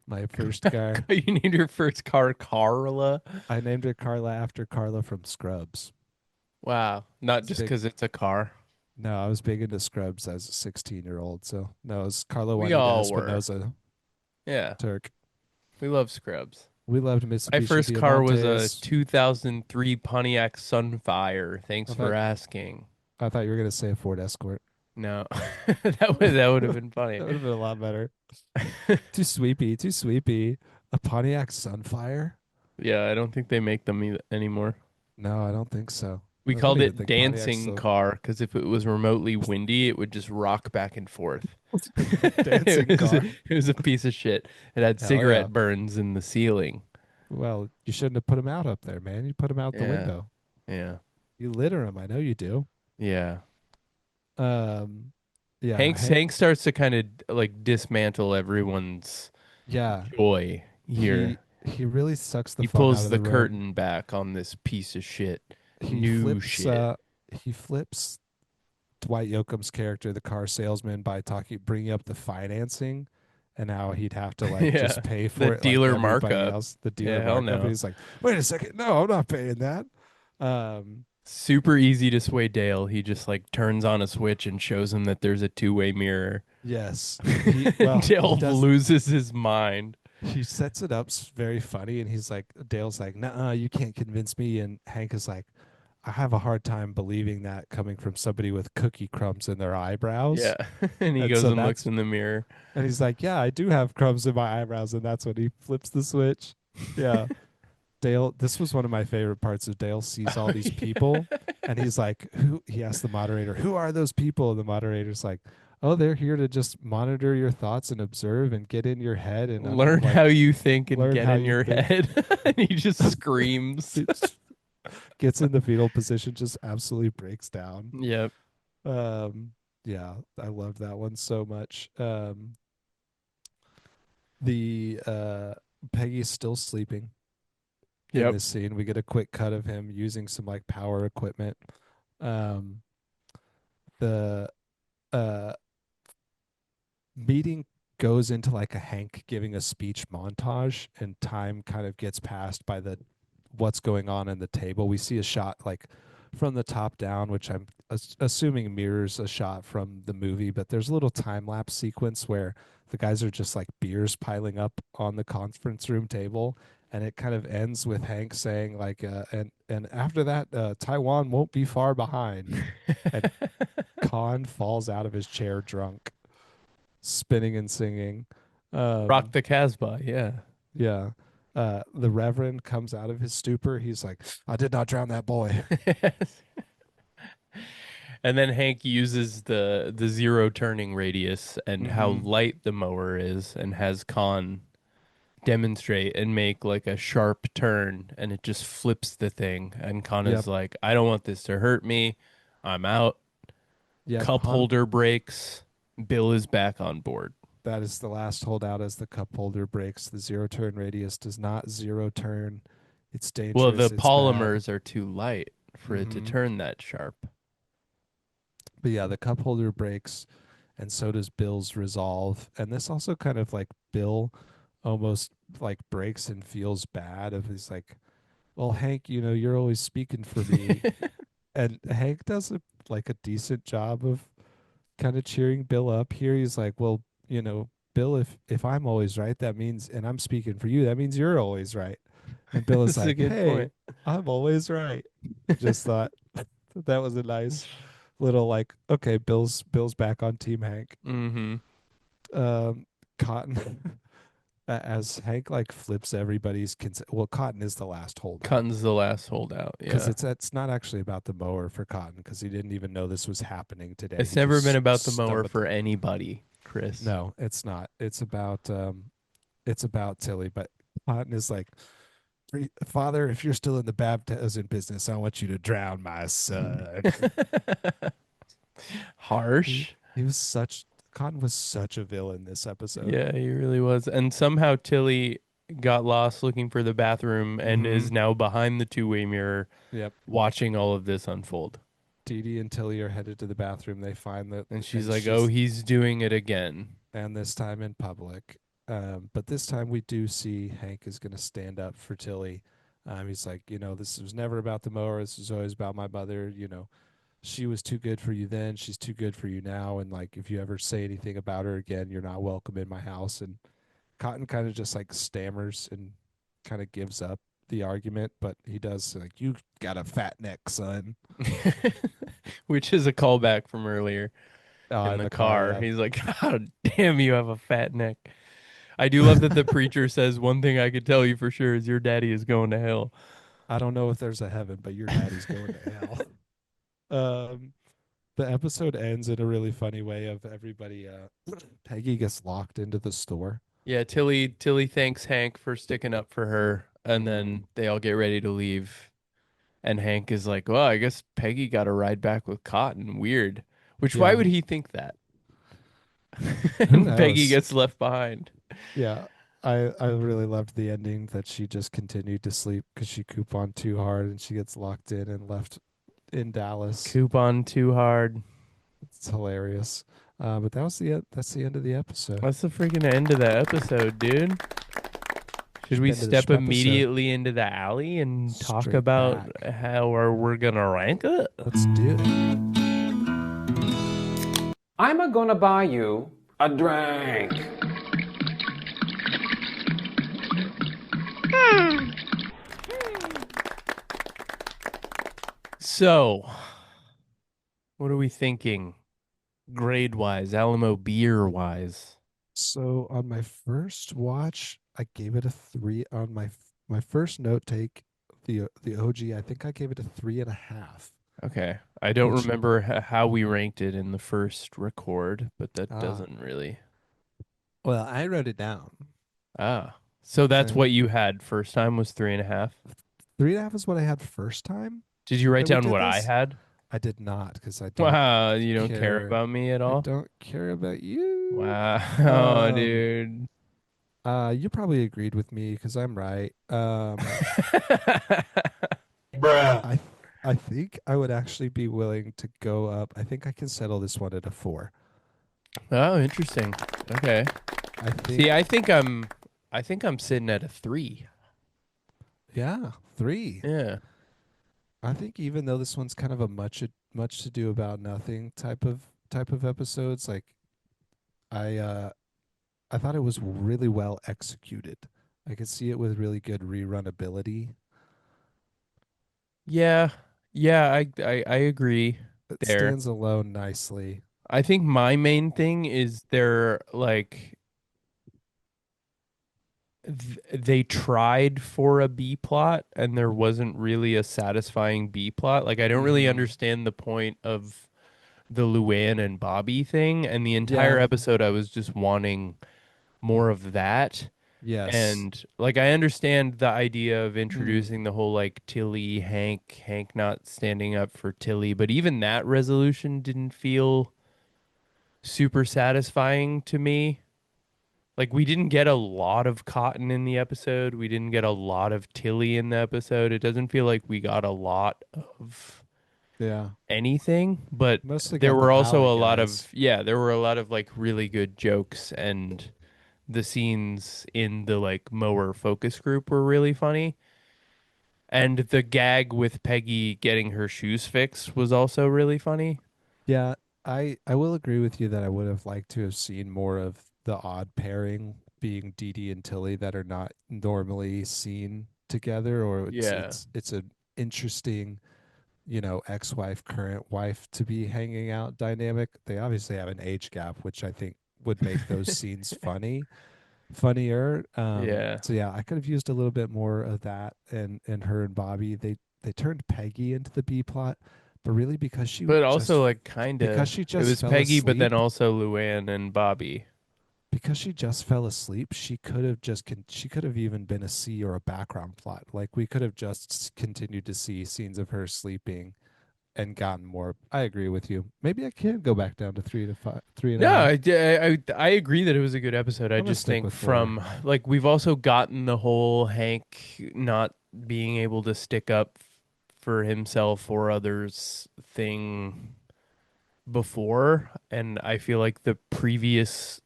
my first car. You named your first car Carla? I named her Carla after Carla from Scrubs. Wow. Not It's just big. because it's a car. No, I was big into Scrubs as a 16-year-old. So no, it was Carla We Juanita all were. Espinosa Yeah. Turk. We love Scrubs. We loved My Mitsubishi first car was a Diamantes. 2003 Pontiac Sunfire. Thanks I for thought asking. I thought you were gonna say a Ford Escort. No. that would have been funny. That would have been a lot better. Too sweepy, too sweepy. A Pontiac Sunfire? Yeah, I don't think they make them anymore. No, I don't think so. We I don't called even it think Pontiac's dancing still car because if it was remotely windy, it would just rock back and forth. dancing it was a, car. it was a piece of shit. It had Hell yeah. cigarette burns in the ceiling. Well, you shouldn't have put him out up there, man. You put him out the Yeah, window. yeah, You litter him. I know you do. yeah. Um, yeah, Hank starts to kind of like dismantle everyone's yeah, joy here. he really sucks the He fun out pulls of the the room. curtain back on this piece of shit, He new flips shit. he flips Dwight Yoakam's character, the car salesman, by bringing up the financing and how he'd have to like Yeah, just pay the for it like dealer everybody markup. else, the dealer Yeah, hell markup. And no. he's like, wait a second, no, I'm not paying that. Um, Super easy to sway Dale. He just like turns on a switch and shows him that there's a two-way mirror. yes, he Dale does. loses his mind. He sets it up very funny, and he's like, Dale's like, "Nah, you can't convince me." And Hank is like, "I have a hard time believing that coming from somebody with cookie crumbs in their eyebrows." Yeah. And he And goes so and looks that's, in the mirror. and he's like, "Yeah, I do have crumbs in my eyebrows," and that's when he flips the switch. Yeah, Dale. This was one of my favorite parts of Dale sees all these people, and he's like, "Who?" He asks the moderator, "Who are those people?" And the moderator's like, "Oh, they're here to just monitor your thoughts and observe and get in your head and Learn like how you think and learn get how in you your think." head. And he just screams. It gets in the fetal position, just absolutely breaks down. Yep. Um, yeah, I loved that one so much. The Peggy's still sleeping in Yep. this scene. We get a quick cut of him using some like power equipment. Um, the uh meeting goes into like a Hank giving a speech montage, and time kind of gets passed by the what's going on in the table. We see a shot like from the top down, which I'm assuming mirrors a shot from the movie, but there's a little time lapse sequence where the guys are just like beers piling up on the conference room table, and it kind of ends with Hank saying like and after that Taiwan won't be far behind, and Khan falls out of his chair drunk, spinning and singing. Rock Um, the Casbah. Yeah. yeah. The Reverend comes out of his stupor. He's like, I did not drown that boy. And then Hank uses the zero turning radius and how Mm-hmm. light the mower is and has Khan demonstrate and make like a sharp turn and it just flips the thing and Khan Yep. is like, I don't want this to hurt me. I'm out. Yep. Cup holder breaks. Bill is back on board. That is the last holdout as the cup holder breaks. The zero turn radius does not zero turn. It's Well, dangerous. the It's bad. polymers are too light for it to Mm-hmm. turn that sharp. But yeah, the cup holder breaks, and so does Bill's resolve. And this also kind of like Bill almost like breaks and feels bad. Of he's like, well, Hank, you're always speaking for me. And Hank does like a decent job of kind of cheering Bill up here. He's like, well, Bill, if I'm always right, that means, and I'm speaking for you, that means you're always right. And Bill is That's a like, good hey, point. I'm always right. Just thought that was a nice little like, okay, Bill's back on Team Hank. Mm-hmm. Um, Cotton, as Hank like flips everybody's well, Cotton is the last holdout. Cotton's the last holdout. Because Yeah. it's not actually about the mower for Cotton, because he didn't even know this was happening today. It's He never just been about the mower stumbled. for anybody, Chris. No, it's not. It's about Tilly. But Cotton is like, Father, if you're still in the baptism business, I want you to drown my son. Harsh. He was such Cotton was such a villain this episode. Yeah, he really was. And somehow Tilly got lost looking for the bathroom and Mhm. is now behind the two-way mirror Yep. watching all of this unfold. Dee Dee and Tilly are headed to the bathroom. They find that, And she's like, "Oh, he's doing it again." and this time in public. But this time we do see Hank is going to stand up for Tilly. He's like, this was never about the mower. This was always about my mother. She was too good for you then. She's too good for you now. And like, if you ever say anything about her again, you're not welcome in my house. And Cotton kind of just like stammers and kind of gives up the argument, but he does like, you got a fat neck, son. Which is a callback from earlier in In the the car. yeah. He's like, "God damn, you have a fat neck." I do love that the preacher says, "One thing I could tell you for sure is your daddy is going to hell." I don't know if there's a heaven, but your daddy's going to hell. Um, the episode ends in a really funny way of everybody. Peggy gets locked into the store. Yeah, Tilly thanks Hank for sticking up for her, and Mhm. then they all get ready to leave. And Hank is like, "Well, I guess Peggy got a ride back with Cotton. Weird." Which why Yeah, would he think that? who And Peggy knows? gets left behind. Yeah, I really loved the ending that she just continued to sleep because she couponed too hard and she gets locked in and left in Dallas. Coupon too hard. It's hilarious. But that's the end of the episode. That's the freaking end of the episode, dude. Should we End of the step episode. immediately into the alley and talk Straight about back. how we're gonna rank it? Let's do it. I'm gonna buy you a drink. So, what are we thinking? Grade wise, Alamo beer wise. So on my first watch, I gave it a 3. On my first note take, the OG, I think I gave it a 3.5. Okay. I don't Which remember how we ranked it in the first record, but that ah doesn't really. well, I wrote it down. Ah. So that's And what you had first time was 3.5. 3.5 is what I had first time Did you write that we down did what I this. had? I did not because I don't Wow, you don't care care. about me at I all? don't care about you. Wow, Um, dude. you probably agreed with me because I'm right. I I think I would actually be willing to go up. I think I can settle this one at a 4. Oh, interesting. Okay. I think See, I think I'm sitting at a 3. yeah, 3. Yeah. I think even though this one's kind of a much to do about nothing type of episodes, like I uh I thought it was really well executed. I could see it with really good rerunability. Yeah. Yeah, I agree It there. stands alone nicely. I think my main thing is they're like they tried for a B plot and there wasn't really a satisfying B plot. Like I don't really Mm-hmm. understand the point of the Luann and Bobby thing, and the entire Yeah. episode I was just wanting more of that. Yes. And like I understand the idea of Mm. introducing the whole like Tilly Hank not standing up for Tilly, but even that resolution didn't feel super satisfying to me. Like we didn't get a lot of Cotton in the episode. We didn't get a lot of Tilly in the episode. It doesn't feel like we got a lot of Yeah. anything, but Mostly there got were the also alley a lot of guys. yeah, there were a lot of like really good jokes, and the scenes in the like mower focus group were really funny. And the gag with Peggy getting her shoes fixed was also really funny. Yeah, I will agree with you that I would have liked to have seen more of the odd pairing being Dee Dee and Tilly that are not normally seen together, or Yeah. it's an interesting, ex-wife, current wife to be hanging out dynamic. They obviously have an age gap, which I think would make those scenes funnier. Yeah. So yeah, I could have used a little bit more of that and her and Bobby. They turned Peggy into the B plot, but really But also like kind because of she it just was fell Peggy but then asleep, also Luann and Bobby. she could have she could have even been a C or a background plot. Like we could have just continued to see scenes of her sleeping and gotten more. I agree with you. Maybe I can go back down to 3 to 5, three and a No, half. I agree that it was a good episode. I I'm gonna just stick think with 4. from like we've also gotten the whole Hank not being able to stick up for himself or others thing before, and I feel like the previous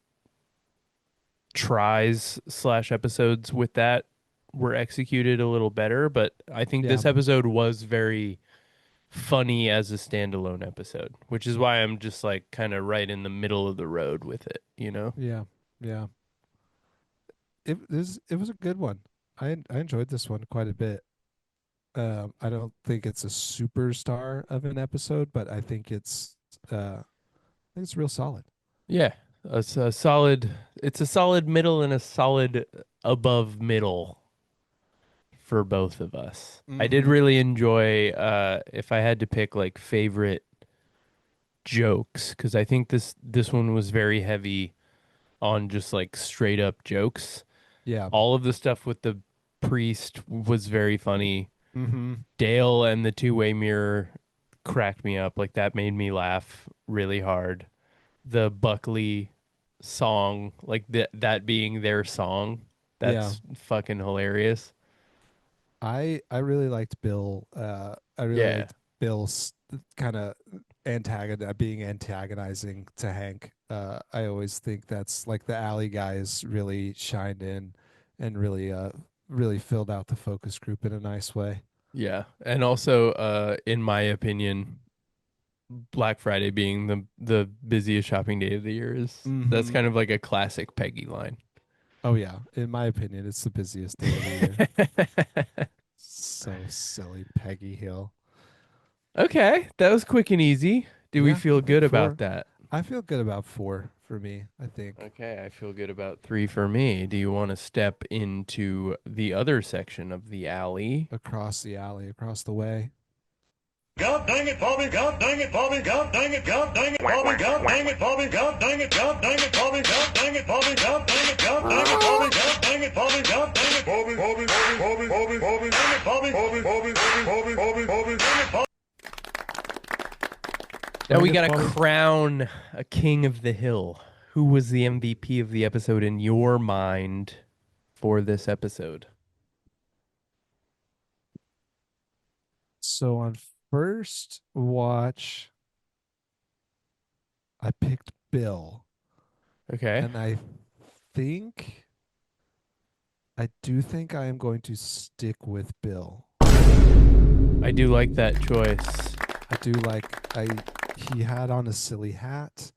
tries slash episodes with that were executed a little better, but I think Yeah, this episode was very funny as a standalone episode, which is why I'm just like kind of right in the middle of the road with it, you know? yeah, yeah. It was a good one. I enjoyed this one quite a bit. I don't think it's a superstar of an episode, but I think it's real solid. Yeah, it's a solid middle and a solid above middle for both of us. I did really enjoy if I had to pick like favorite jokes, because I think this one was very heavy on just like straight up jokes. Yeah. All of the stuff with the priest was very funny. Mm-hmm. Dale and the two-way mirror cracked me up. Like that made me laugh really hard. The Buckley song, like that being their song, Yeah. that's fucking hilarious. I really liked Bill. I really Yeah. liked Bill's kind of being antagonizing to Hank. I always think that's like the alley guys really shined in and really filled out the focus group in a nice way. Yeah. And also in my opinion, Black Friday being the busiest shopping day of the year is that's Mm-hmm. kind of like a classic Peggy line. Oh yeah, in my opinion, it's the busiest day of the year. So silly, Peggy Hill. Okay, that was quick and easy. Do we Yeah, feel good about 4. that? I feel good about 4 for me. I think Okay, I feel good about 3 for me. Do you want to step into the other section of the alley? across the alley, across the way. God dang it, Bobby, God dang it, Bobby, God dang it, God dang it, Bobby, God dang it, Bobby, God dang it, God dang it, Bobby, God dang it, Bobby, God dang it, God dang it, Bobby, God dang it, Bobby, God dang it, Bobby, Bobby, Bobby, Bobby, Bobby, dang it, Bobby, Bobby, Bobby, Bobby, Bobby, Bobby, dang it, Bobby. Now we got to crown a king of the hill. Who was the MVP of the episode in your mind for this episode? So on first watch, I picked Bill, Okay. and I do think I am going to stick with Bill. I do like that choice. I do like he had on a silly hat.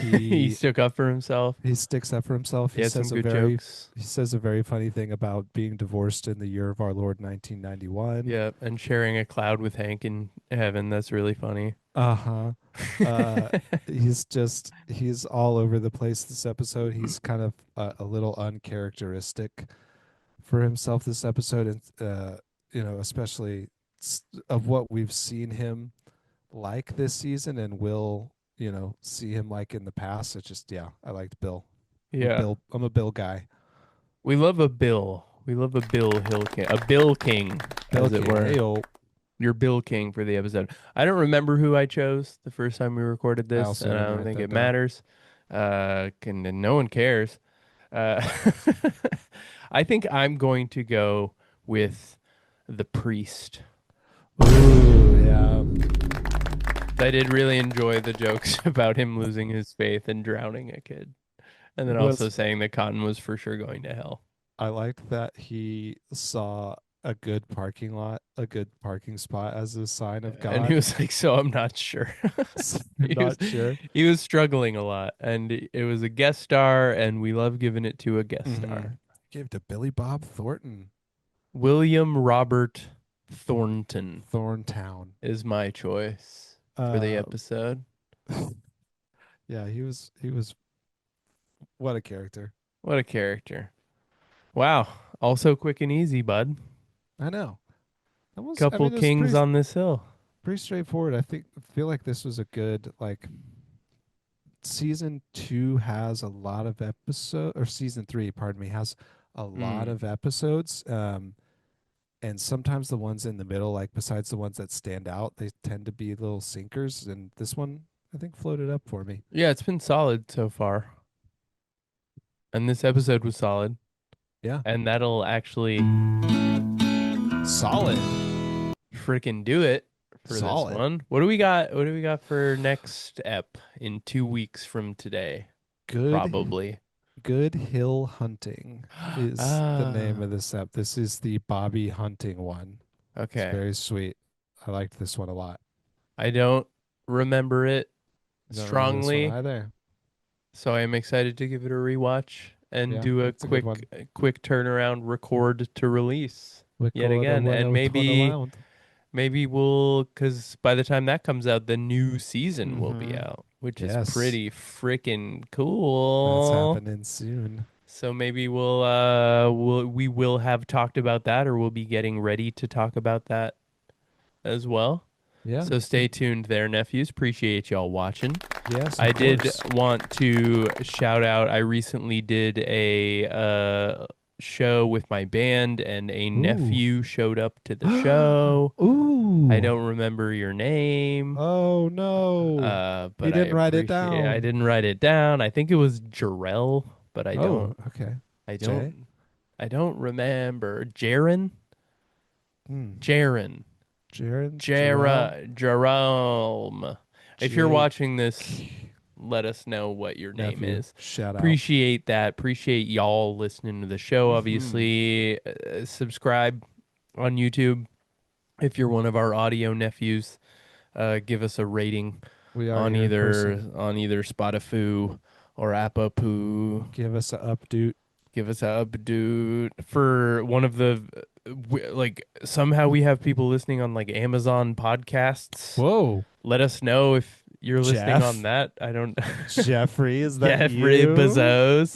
He stuck up for himself. He sticks up for himself. He had some good very jokes. he says a very funny thing about being divorced in the year of our Lord 1991. Yeah, and sharing a cloud with Hank in heaven. That's really funny. Uh-huh. He's all over the place this episode. He's kind of a little uncharacteristic for himself this episode, and especially of what we've seen him like this season and will, see him like in the past. It's just, yeah, I liked Bill. Yeah. I'm a Bill guy. We love a Bill. We love a Bill Hill King. A Bill King, Bill as it King. were. Ayo. Your Bill King for the episode. I don't remember who I chose the first time we recorded this, also and I didn't don't write think that it down. matters. And no one cares. Uh, I think I'm going to go with the priest. Ooh, yeah. I did really enjoy the jokes about him losing his faith and drowning a kid. And then also saying that Cotton was for sure going to hell. I liked that he saw a good parking spot as a sign of God. And he was like, so I'm not sure. Sure. He was struggling a lot. And it was a guest star, and we love giving it to a guest star. Gave to Billy Bob Thornton. William Robert Thornton Thorntown is my choice for the episode. Yeah, he was what a character. What a character. Wow. Also quick and easy, bud. I know. Couple kings on this hill. Pretty straightforward. I feel like this was a good, like, season 2 has a lot of episodes, or season 3, pardon me, has a lot of episodes. And sometimes the ones in the middle, like besides the ones that stand out, they tend to be little sinkers. And this one, I think, floated up for me. Yeah, it's been solid so far. And this episode was solid. Yeah. And that'll actually Solid. freaking do it for Solid. this one. What do we got? What do we got for next ep in 2 weeks from today? Good. Probably. Good Hill Hunting is the name of this ep. This is the Bobby hunting one. Okay. It's very sweet. I liked this one a lot. I don't remember it Don't remember strongly, this one either. so I am excited to give it a rewatch and Yeah, do a it's a good one. quick turnaround record to release yet again. And maybe we'll, because by the time that comes out, the new season will be out, which is Yes. pretty freaking cool. That's happening soon. So maybe we will have talked about that, or we'll be getting ready to talk about that as well. Yeah. So stay tuned there, nephews. Appreciate y'all watching. Yes, I of did course. want to shout out. I recently did a show with my band, and a nephew showed up to the show. Ooh. I don't remember your name. Oh no. But You didn't I write it appreciate. I down. didn't write it down. I think it was Jarrell, but I Oh, don't. okay. I Jay? don't. I don't remember. Jaron. Hmm. Jaron. Jared? Jarrell? Jerome. If you're Jake. watching this, let us know what your name Nephew. is. Shout out. Appreciate that. Appreciate y'all listening to the show. Obviously, subscribe on YouTube if you're one of our audio nephews. Give us a rating We are on here in either person. Spotify or Apapoo. Give us a update. Give us a update for one of the like. Somehow we have people listening on like Amazon podcasts. Whoa. Let us know if you're listening Jeff? on that. I don't. Jeffrey, is that Jeffrey you? Bezos.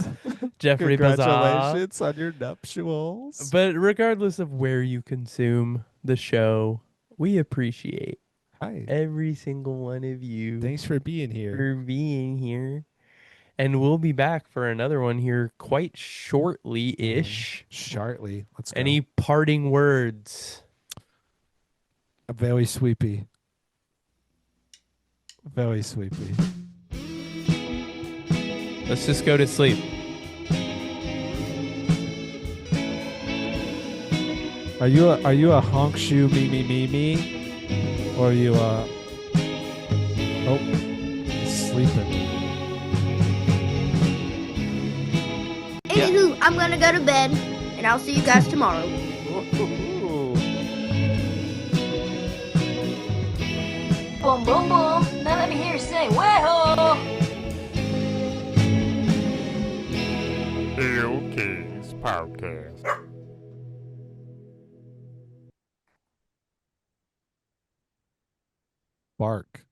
Jeffrey Bezos. Congratulations on your nuptials. But regardless of where you consume the show, we appreciate Hi. every single one of you Thanks for being here. for being here. And we'll be back for another one here quite shortly-ish. Shortly. Let's go. Any parting words? Very sweepy. Very sweepy. Let's just go to sleep. Are you a honk shoe me? Or are you sleeping? Anywho, I'm gonna go to bed, and I'll see you guys tomorrow. Boom, boom, boom. Now let me hear you say, way-ho! Kings Podcast. Bark.